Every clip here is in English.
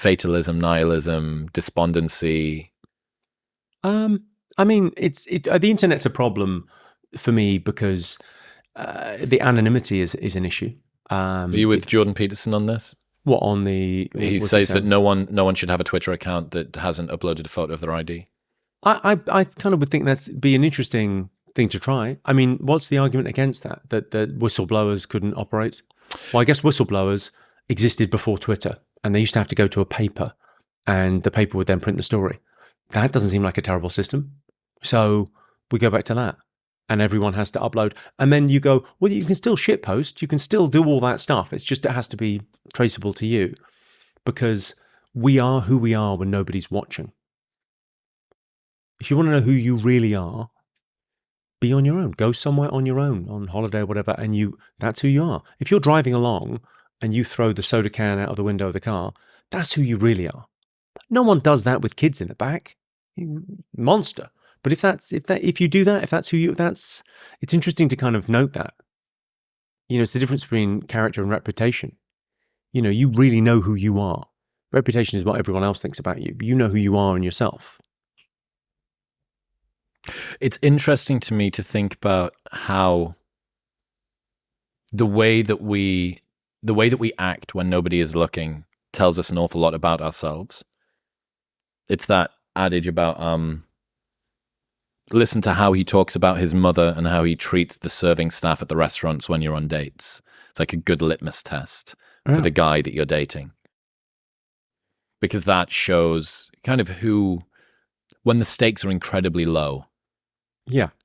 Fatalism, nihilism, despondency. I mean, the internet's a problem for me because the anonymity is an issue. Are you with Jordan Peterson on this? What on the? He says that no one should have a Twitter account that hasn't uploaded a photo of their ID. I kind of would think that's be an interesting thing to try. I mean, what's the argument against that? That whistleblowers couldn't operate? Well, I guess whistleblowers existed before Twitter, and they used to have to go to a paper, and the paper would then print the story. That doesn't seem like a terrible system. So we go back to that, and everyone has to upload. And then you go, well, you can still shitpost. You can still do all that stuff. It's just it has to be traceable to you because we are who we are when nobody's watching. If you want to know who you really are, be on your own. Go somewhere on your own, on holiday or whatever, and that's who you are. If you're driving along and you throw the soda can out of the window of the car, that's who you really are. No one does that with kids in the back. Monster. But if you do that, if that's who you, it's interesting to kind of note that. It's the difference between character and reputation. You really know who you are. Reputation is what everyone else thinks about you. You know who you are in yourself. It's interesting to me to think about how the way that we act when nobody is looking tells us an awful lot about ourselves. It's that adage about listen to how he talks about his mother and how he treats the serving staff at the restaurants when you're on dates. It's like a good litmus test for the guy that you're dating. Because that shows kind of when the stakes are incredibly low,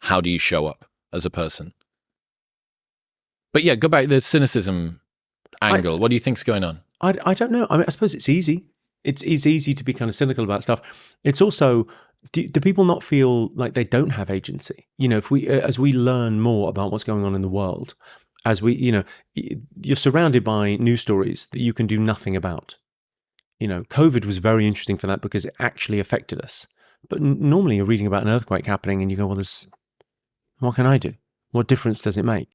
how do you show up as a person? But yeah, go back to the cynicism angle. What do you think's going on? I don't know. I mean, I suppose it's easy. It's easy to be kind of cynical about stuff. It's also, do people not feel like they don't have agency? If as we learn more about what's going on in the world, you're surrounded by news stories that you can do nothing about. COVID was very interesting for that because it actually affected us. But normally you're reading about an earthquake happening and you go, well, what can I do? What difference does it make?